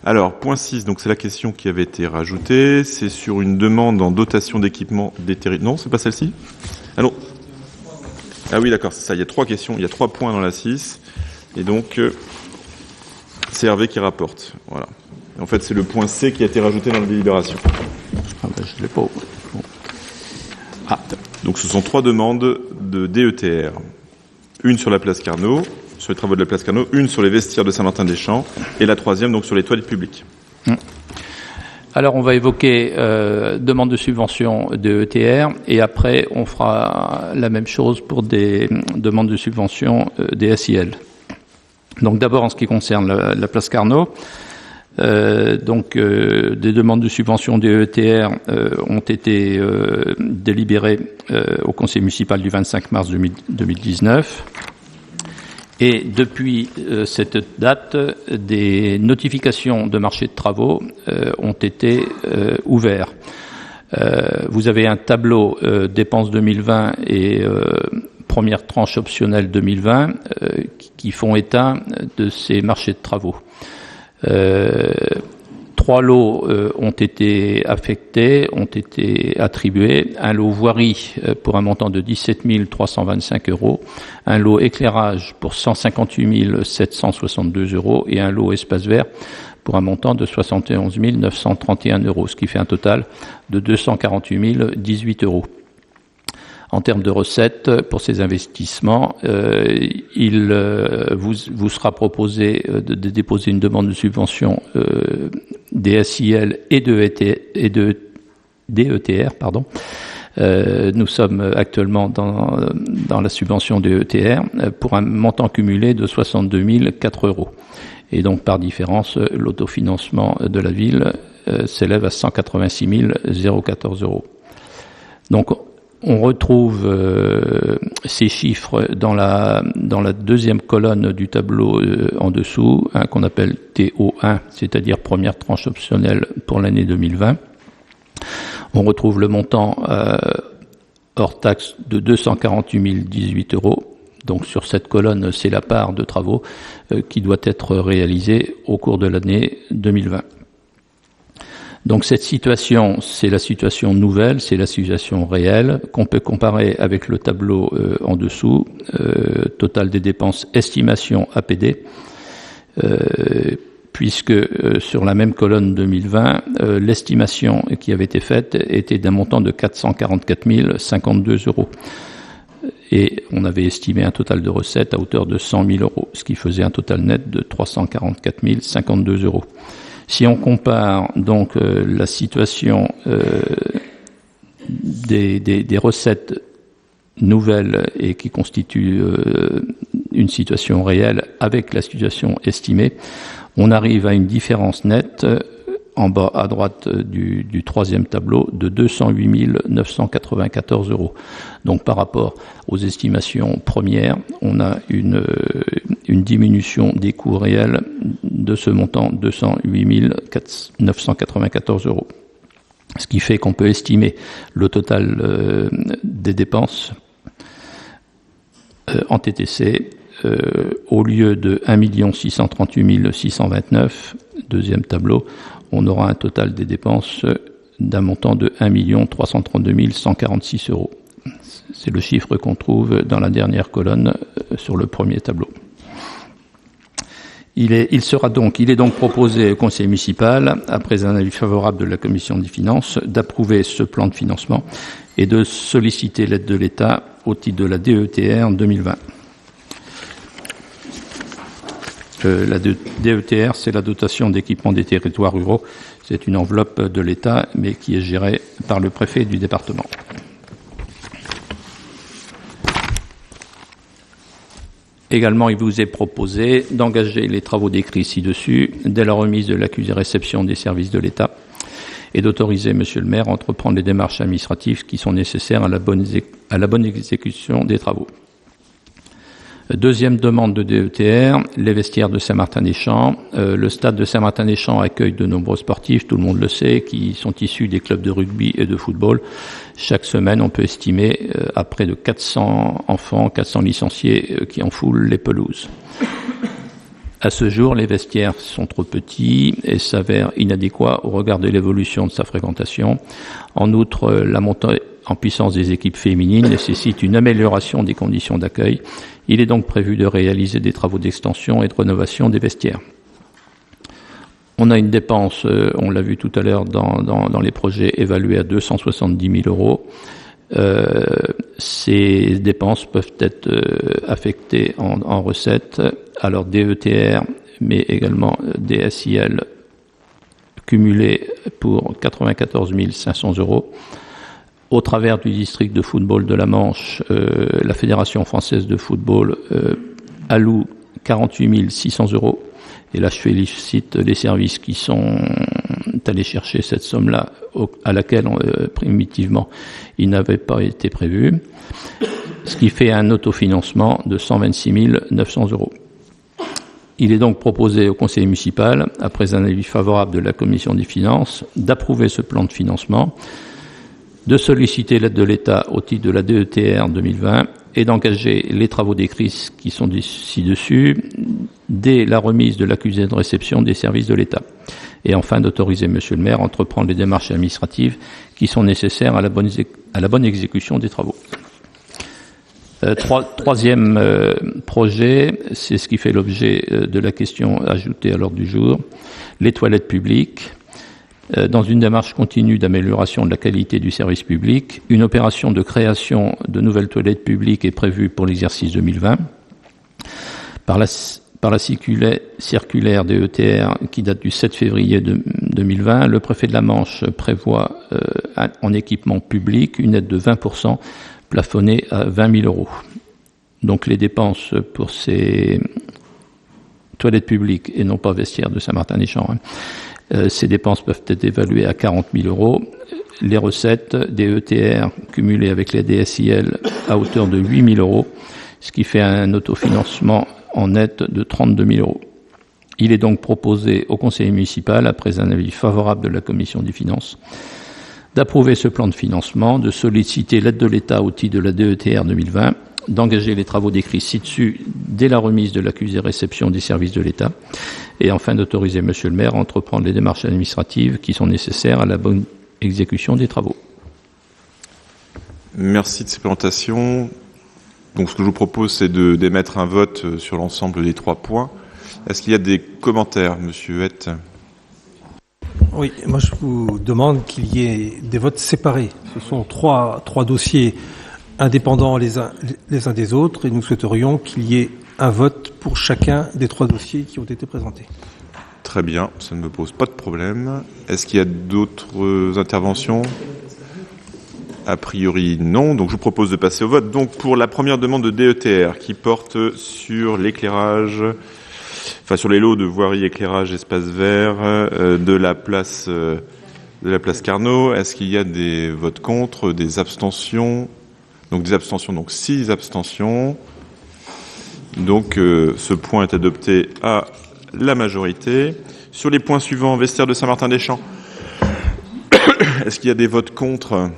Alors, point 6, donc c'est la question qui avait été rajoutée. C'est sur une demande en dotation d'équipement des territoires. Non, c'est pas celle-ci? Allô? Ah oui, d'accord, c'est ça. Il y a 3 questions, il y a 3 points dans la 6. Et donc, c'est Hervé qui rapporte. Voilà. En fait, c'est le point C qui a été rajouté dans la délibération. Ah ben, je l'ai pas. Bon. Ah, donc ce sont 3 demandes de DETR. Une sur la place Carnot, sur les travaux de la place Carnot, une sur les vestiaires de Saint-Martin-des-Champs, et la 3e donc sur les toilettes publiques. Alors on va évoquer demande de subvention de ETR et après on fera la même chose pour des demandes de subvention des SIL. Donc d'abord en ce qui concerne la place Carnot, des demandes de subvention des ETR ont été délibérées au conseil municipal du 25 mars 2019. Et depuis cette date, des notifications de marché de travaux ont été ouverts. Vous avez un tableau dépenses 2020 et première tranche optionnelle 2020 qui font état de ces marchés de travaux. 3 lots ont été affectés, ont été attribués. Un lot voirie pour un montant de 17 325 €, un lot éclairage pour 158 762 € et un lot espace vert pour un montant de 71 931 €, ce qui fait un total de 248 018 €. En termes de recettes, pour ces investissements, il vous sera proposé de déposer une demande de subvention des SIL et de DETR. Nous sommes actuellement dans la subvention de ETR pour un montant cumulé de 62 004 €. Et donc, par différence, l'autofinancement de la ville s'élève à 186 014 €. Donc, on retrouve ces chiffres dans la deuxième colonne du tableau en dessous, qu'on appelle TO1, c'est-à-dire première tranche optionnelle pour l'année 2020. On retrouve le montant hors taxe de 248 018 €. Donc sur cette colonne, c'est la part de travaux qui doit être réalisée au cours de l'année 2020. Donc cette situation, c'est la situation nouvelle, c'est la situation réelle qu'on peut comparer avec le tableau en dessous, total des dépenses, estimation APD, puisque sur la même colonne 2020, l'estimation qui avait été faite était d'un montant de 444 052 €. Et on avait estimé un total de recettes à hauteur de 100 000 €, ce qui faisait un total net de 344 052 €. Si on compare donc la situation des recettes nouvelles et qui constituent une situation réelle avec la situation estimée, on arrive à une différence nette en bas à droite du troisième tableau de 208 994 €. Donc par rapport aux estimations premières, on a une diminution des coûts réels de ce montant 208 994 €. Ce qui fait qu'on peut estimer le total des dépenses en TTC au lieu de 1 638 629, deuxième tableau, on aura un total des dépenses d'un montant de 1 332 146 €. C'est le chiffre qu'on trouve dans la dernière colonne sur le premier tableau. Il est donc proposé au conseil municipal, après un avis favorable de la commission des finances, d'approuver ce plan de financement et de solliciter l'aide de l'État au titre de la DETR 2020. La DETR, c'est la dotation d'équipement des territoires ruraux. C'est une enveloppe de l'État, mais qui est gérée par le préfet du département. Également, il vous est proposé d'engager les travaux décrits ci-dessus dès la remise de l'accusé-réception des services de l'État et d'autoriser Monsieur le maire à entreprendre les démarches administratives qui sont nécessaires à la bonne exécution des travaux. Deuxième demande de DETR, les vestiaires de Saint-Martin-des-Champs. Le stade de Saint-Martin-des-Champs accueille de nombreux sportifs, tout le monde le sait, qui sont issus des clubs de rugby et de football. Chaque semaine, on peut estimer à près de 400 enfants, 400 licenciés qui enfoulent les pelouses. À ce jour, les vestiaires sont trop petits et s'avèrent inadéquats au regard de l'évolution de sa fréquentation. En outre, la montée en puissance des équipes féminines nécessite une amélioration des conditions d'accueil. Il est donc prévu de réaliser des travaux d'extension et de rénovation des vestiaires. On a une dépense, on l'a vu tout à l'heure dans les projets, évaluée à 270 000 euros. Ces dépenses peuvent être affectées en recettes, alors DETR, mais également DSIL cumulées pour 94 500 euros. Au travers du district de football de la Manche, la Fédération française de football alloue 48 600 euros. Et là, je félicite les services qui sont allés chercher cette somme-là, à laquelle, primitivement, il n'avait pas été prévu, ce qui fait un autofinancement de 126 900 euros. Il est donc proposé au conseil municipal, après un avis favorable de la commission des finances, d'approuver ce plan de financement, de solliciter l'aide de l'État au titre de la DETR 2020 et d'engager les travaux décrits qui sont ci-dessus dès la remise de l'accusé de réception des services de l'État. Et enfin, d'autoriser Monsieur le maire à entreprendre les démarches administratives qui sont nécessaires à la bonne exécution des travaux. Troisième projet, c'est ce qui fait l'objet de la question ajoutée à l'ordre du jour, les toilettes publiques. Dans une démarche continue d'amélioration de la qualité du service public, une opération de création de nouvelles toilettes publiques est prévue pour l'exercice 2020. Par la circulaire DETR qui date du 7 février 2020, le préfet de la Manche prévoit en équipement public une aide de 20% plafonnée à 20 000 euros. Donc les dépenses pour ces toilettes publiques et non pas vestiaires de Saint-Martin-des-Champs, ces dépenses peuvent être évaluées à 40 000 euros. Les recettes des ETR cumulées avec les DSIL à hauteur de 8 000 euros, ce qui fait un autofinancement en net de 32 000 euros. Il est donc proposé au conseil municipal, après un avis favorable de la commission des finances, d'approuver ce plan de financement, de solliciter l'aide de l'État au titre de la DETR 2020, d'engager les travaux décrits ci-dessus dès la remise de l'accusé réception des services de l'État, et enfin d'autoriser Monsieur le maire à entreprendre les démarches administratives qui sont nécessaires à la bonne exécution des travaux. Merci de ces présentations. Donc ce que je vous propose, c'est d'émettre un vote sur l'ensemble des 3 points. Est-ce qu'il y a des commentaires, Monsieur Huette ? Oui, moi je vous demande qu'il y ait des votes séparés. Ce sont trois dossiers indépendants les uns des autres, et nous souhaiterions qu'il y ait un vote pour chacun des 3 dossiers qui ont été présentés. Très bien, ça ne me pose pas de problème. Est-ce qu'il y a d'autres interventions ? A priori, non. Donc, je vous propose de passer au vote. Donc, pour la première demande de DETR qui porte sur l'éclairage, enfin, sur les lots de voirie, éclairage, espace vert de la place Carnot, est-ce qu'il y a des votes contre, des abstentions ? Donc, des abstentions, donc 6 abstentions. Donc, ce point est adopté à la majorité. Sur les points suivants, vestiaire de Saint-Martin-des-Champs, est-ce qu'il y a des votes contre ?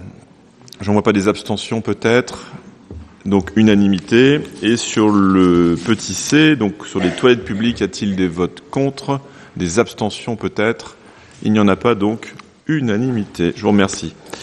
J'en vois pas. Des abstentions peut-être. Donc unanimité. Et sur le petit c, donc sur les toilettes publiques, y a-t-il des votes contre ? Des abstentions peut-être ? Il n'y en a pas, donc unanimité. Je vous remercie.